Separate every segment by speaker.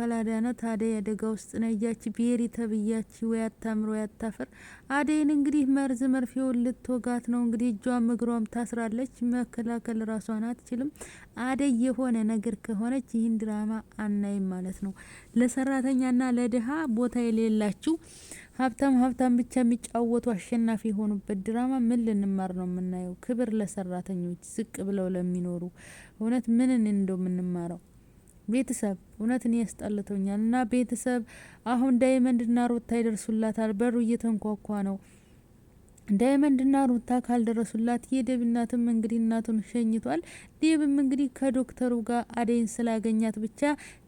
Speaker 1: ካላዳነ ታዲያ አደጋ ውስጥ ነው። ያቺ ቤሪ ተብያች ወይ አታምሮ ያታፈር። አደይን እንግዲህ መርዝ መርፌውን ልትወጋት ነው። እንግዲህ እጇም እግሯም ታስራለች። መከላከል ራሷን አትችልም። አደይ የሆነ ነገር ከሆነች ይህን ድራማ አናይም ማለት ነው። ለሰራተኛና ለድሃ ቦታ የሌላችሁ ሀብታም ብቻ የሚጫወቱ አሸናፊ የሆኑበት ድራማ ምን ልንማር ነው የምናየው? ክብር ለሰራተኞች ዝቅ ብለው ለሚኖሩ እውነት ምንን እንደው የምንማረው? ቤተሰብ እውነት እኔ ያስጠልቶኛል። እና ቤተሰብ አሁን ዳይመንድና ሩታ ይደርሱላታል። በሩ እየተንኳኳ ነው። ዳይመንድና ሩታ ካልደረሱላት የዴብ እናትም እንግዲህ እናቱን ሸኝቷል። ዴብም እንግዲህ ከዶክተሩ ጋር አደይን ስላገኛት ብቻ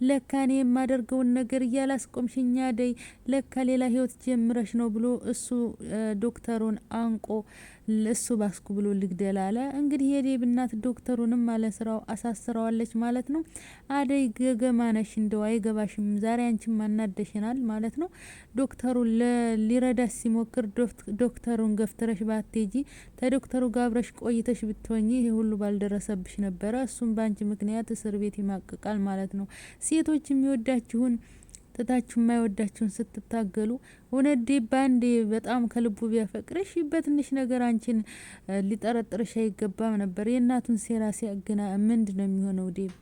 Speaker 1: ለካ እኔ የማደርገውን ነገር እያላስቆምሽኝ አደይ ለካ ሌላ ህይወት ጀምረሽ ነው ብሎ እሱ ዶክተሩን አንቆ እሱ ባስኩ ብሎ ልግደል አለ። እንግዲህ የዴብ እናት ዶክተሩንም አለ ስራው አሳስረዋለች ማለት ነው። አደይ ገገማነሽ እንደው አይገባሽም። ዛሬ አንቺም ማናደሽናል ማለት ነው። ዶክተሩን ሊረዳሽ ሲሞክር ዶክተሩን ገፍትረሽ ባትሄጂ ተዶክተሩ ጋር አብረሽ ቆይተሽ ብትሆኚ ይሄ ሁሉ ባልደረሰብሽ ነበረ። እሱም ባንቺ ምክንያት እስር ቤት ይማቅቃል ማለት ነው። ሴቶች የሚወዳችሁን ትታችሁ የማይወዳችሁን ስትታገሉ እውነት ዴብ ባንዴ በጣም ከልቡ ቢያፈቅርሽ በትንሽ ነገር አንቺን ሊጠረጥርሽ አይገባም ነበር። የእናቱን ሴራ ሲያገና ምንድን ነው የሚሆነው? ዴብ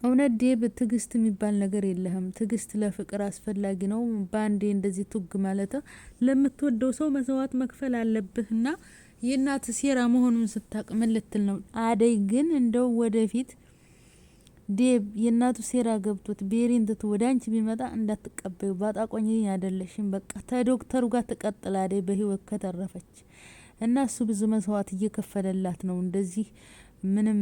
Speaker 1: እውነት ዴብ ትግስት የሚባል ነገር የለህም። ትግስት ለፍቅር አስፈላጊ ነው። ባንዴ እንደዚህ ቱግ ማለት ለምትወደው ሰው መስዋዕት መክፈል አለብህና የእናት ሴራ መሆኑን ስታቅ ምን ልትል ነው? አደይ ግን እንደው ወደፊት ዴብ የእናቱ ሴራ ገብቶት ቤሪን ትቶ ወደ አንቺ ቢመጣ እንዳትቀበዩ። ባጣቆኝ አይደለሽም። በቃ ተዶክተሩ ጋር ትቀጥል አደይ በህይወት ከተረፈች እና እሱ ብዙ መስዋዕት እየከፈለላት ነው። እንደዚህ ምንም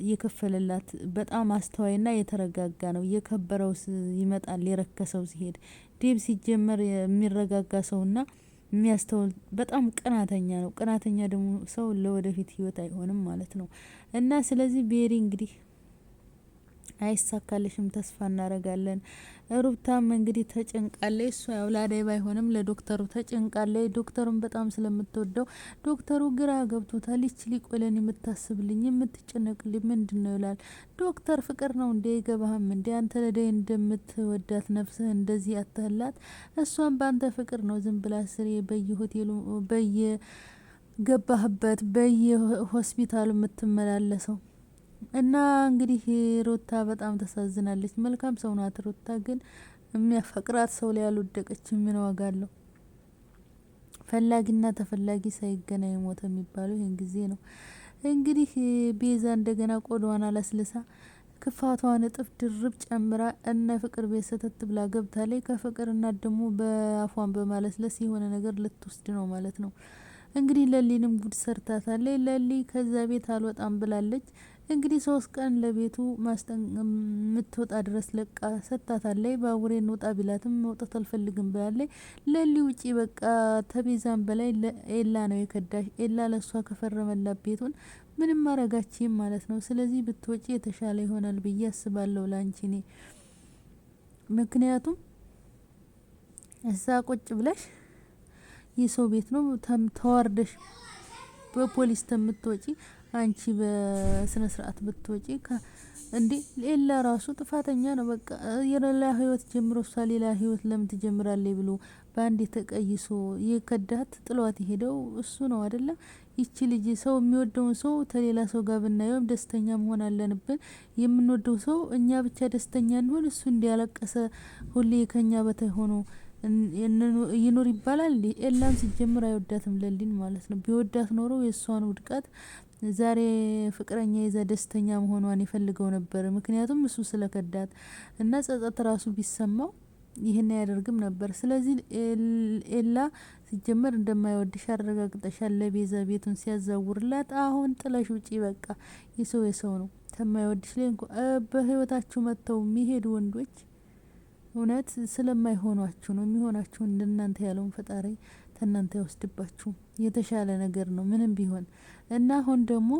Speaker 1: እየከፈለላት በጣም አስተዋይና የተረጋጋ ነው። የከበረው ይመጣል የረከሰው ሲሄድ። ዴብ ሲጀመር የሚረጋጋ ሰውና የሚያስተውል በጣም ቅናተኛ ነው። ቅናተኛ ደግሞ ሰው ለወደፊት ህይወት አይሆንም ማለት ነው። እና ስለዚህ ቤሪ እንግዲህ አይሳካልሽም፣ ተስፋ እናረጋለን። ሩታም እንግዲህ ተጨንቃለች። እሷ ያው ለአደይ ባይሆንም ለዶክተሩ ተጨንቃለች። ዶክተሩን በጣም ስለምትወደው ዶክተሩ ግራ ገብቶታል። ይች ሊቆለን የምታስብልኝ የምትጨነቅልኝ ምንድነው ይላል። ዶክተር ፍቅር ነው እንዴ? አይገባህም እንዴ? አንተ ለአደይ እንደምትወዳት ነፍስህ እንደዚህ አትህላት። እሷም በአንተ ፍቅር ነው ዝም ብላ ስሬ በየሆቴሉ በየገባህበት በየሆስፒታሉ የምትመላለሰው። እና እንግዲህ ሩታ በጣም ተሳዝናለች። መልካም ሰው ናት ሩታ፣ ግን የሚያፈቅራት ሰው ላይ ያልወደቀች ምን ዋጋ አለው? ፈላጊና ተፈላጊ ሳይገናኝ ሞተ የሚባለው ይህን ጊዜ ነው። እንግዲህ ቤዛ እንደገና ቆዳዋን አላስልሳ ክፋቷን እጥፍ ድርብ ጨምራ እነ ፍቅር ቤት ሰተት ብላ ገብታለች። ከፍቅር እናት ደግሞ በአፏን በማለስለስ የሆነ ነገር ልትወስድ ነው ማለት ነው። እንግዲህ ለሊንም ጉድ ሰርታታለች። ለሊ ከዛ ቤት አልወጣም ብላለች። እንግዲህ 3 ቀን ለቤቱ የምትወጣ ድረስ ለቃ ሰጥታታለች። ባቡሬ እንውጣ ቢላትም መውጣት አልፈልግም ብላለች። ለሊ ውጪ በቃ ተቤዛም በላይ ኤላ ነው የከዳሽ። ኤላ ለሷ ከፈረመላት ቤቱን ምንም ማረጋችም ማለት ነው። ስለዚህ ብትወጪ የተሻለ ይሆናል ብዬ አስባለሁ ላንቺ እኔ። ምክንያቱም እዛ ቁጭ ብለሽ የሰው ቤት ነው ተዋርደሽ በፖሊስ ተምትወጪ አንቺ በስነ ስርዓት ብትወጪ እንዴ ሌላ ራሱ ጥፋተኛ ነው። በቃ የሌላ ህይወት ጀምሮ እሷ ሌላ ህይወት ለምን ትጀምራለች ብሎ በአንዴ ተቀይሶ የከዳት ጥሏት የሄደው እሱ ነው አይደለ? ይቺ ልጅ ሰው የሚወደውን ሰው ተሌላ ሰው ጋር ብናየው ደስተኛ መሆን አለንብን። የምንወደው ሰው እኛ ብቻ ደስተኛ እንሆን፣ እሱ እንዲያለቀሰ ሁሌ ከኛ በታይ ሆኖ ይኖር ይባላል እንዴ? ኤላም ሲጀምር አይወዳትም ለሊን ማለት ነው። ቢወዳት ኖሮ የእሷን ውድቀት ዛሬ ፍቅረኛ ይዛ ደስተኛ መሆኗን ይፈልገው ነበር። ምክንያቱም እሱ ስለከዳት እና ጸጸት ራሱ ቢሰማው ይህን አያደርግም ነበር። ስለዚህ ኤላ ሲጀመር እንደማይወድሽ አረጋግጠሻል። ለቤዛ ቤቱን ሲያዛውርላት አሁን ጥለሽ ውጪ በቃ የሰው ነው። ተማይወድሽ ላይ በህይወታችሁ መጥተው የሚሄዱ ወንዶች እውነት ስለማይሆኗችሁ ነው። የሚሆናችሁ እንደናንተ ያለውን ፈጣሪ ተናንተ ያወስድባችሁ። የተሻለ ነገር ነው ምንም ቢሆን እና አሁን ደግሞ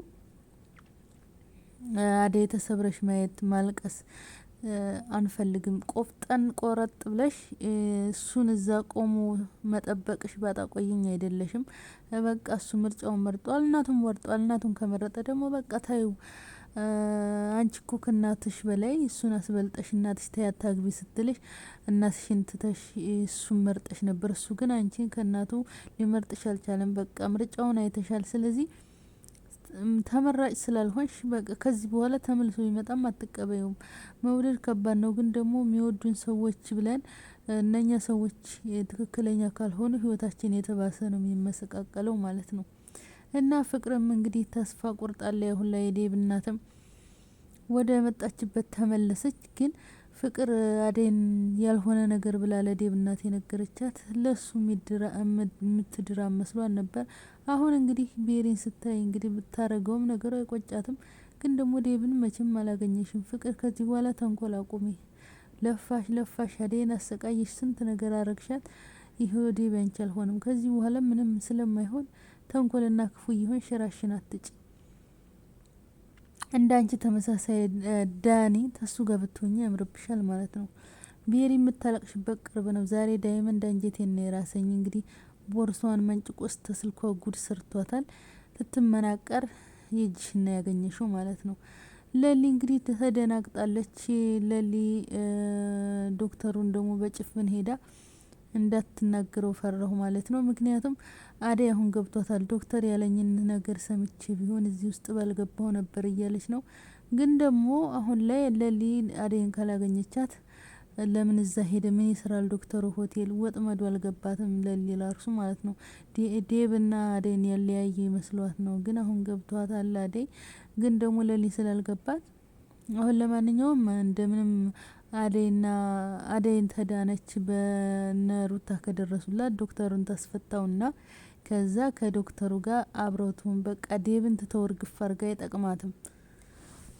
Speaker 1: አደይ ተሰብረሽ ማየት ማልቀስ አንፈልግም። ቆፍጠን ቆረጥ ብለሽ እሱን እዛ ቆሞ መጠበቅሽ ባጣቆይኝ አይደለሽም። በቃ እሱ ምርጫውን መርጧል፣ እናቱን ወርጧል። እናቱን ከመረጠ ደግሞ በቃ ታዩ አንቺ እኮ ከእናትሽ በላይ እሱን አስበልጠሽ እናትሽ ተያት ታግቢ ስትልሽ እናትሽን ትተሽ እሱን መርጠሽ ነበር። እሱ ግን አንቺን ከእናቱ ሊመርጥሽ አልቻለም። በቃ ምርጫውን አይተሻል። ስለዚህ ተመራጭ ስላልሆንሽ በቃ ከዚህ በኋላ ተመልሶ ቢመጣም አትቀበዩም። መውደድ ከባድ ነው፣ ግን ደግሞ የሚወዱን ሰዎች ብለን እነኛ ሰዎች ትክክለኛ ካልሆኑ ህይወታችን የተባሰ ነው የሚመሰቃቀለው ማለት ነው። እና ፍቅርም እንግዲህ ተስፋ ቆርጣለች። አሁን ላይ የዴብ እናትም ወደ መጣችበት ተመለሰች። ግን ፍቅር አደይን ያልሆነ ነገር ብላ ለዴብ እናት የነገረቻት ለሱ የምትድራ መስሏን ነበር። አሁን እንግዲህ ቤሪን ስታይ እንግዲህ ብታረገውም ነገሩ አይቆጫትም። ግን ደግሞ ዴብን መቼም አላገኘሽም ፍቅር፣ ከዚህ በኋላ ተንኮል አቁሚ። ለፋሽ አደይን አሰቃየሽ፣ ስንት ነገር አረግሻት። ይሄው ዴብ ያንቺ አልሆነም። ከዚህ በኋላ ምንም ስለማይሆን ተንኮልና ክፉ ይሆን ሸራሽን አትጭ። እንዳንቺ ተመሳሳይ ዳኒ ተሱ ጋር ብትሆኚ ያምርብሻል ማለት ነው። ቤሪ የምታለቅሽበት ቅርብ ነው። ዛሬ ዳይመንድ አንጀቴን ነው የራሰኝ። እንግዲህ ቦርሷን መንጭቆ ተስልኳ ጉድ ሰርቷታል። ትትመናቀር የእጅሽና ያገኘሽው ማለት ነው። ለሊ እንግዲህ ተደናግጣለች። ለሊ ዶክተሩን ደግሞ በጭፍን ሄዳ እንዳትናገረው ፈራሁ ማለት ነው። ምክንያቱም አደይ አሁን ገብቷታል። ዶክተር ያለኝን ነገር ሰምቼ ቢሆን እዚህ ውስጥ ባልገባው ነበር እያለች ነው። ግን ደግሞ አሁን ላይ ለሊ አደይን ካላገኘቻት ለምን እዛ ሄደ? ምን ይስራል ዶክተሩ ሆቴል? ወጥመዱ አልገባትም ለሊ ላርሱ ማለት ነው። ዴብና አደይን ያለያየ መስሏት ነው። ግን አሁን ገብቷታል አደይ። ግን ደግሞ ለሊ ስላልገባት አሁን ለማንኛውም እንደምንም አደይን ተዳነች በነሩታ ከደረሱላት ዶክተሩን ታስፈታውና ከዛ ከዶክተሩ ጋር አብረውቱን በቃ ዴብን ትተው እርግፍ አርጋ አይጠቅማትም።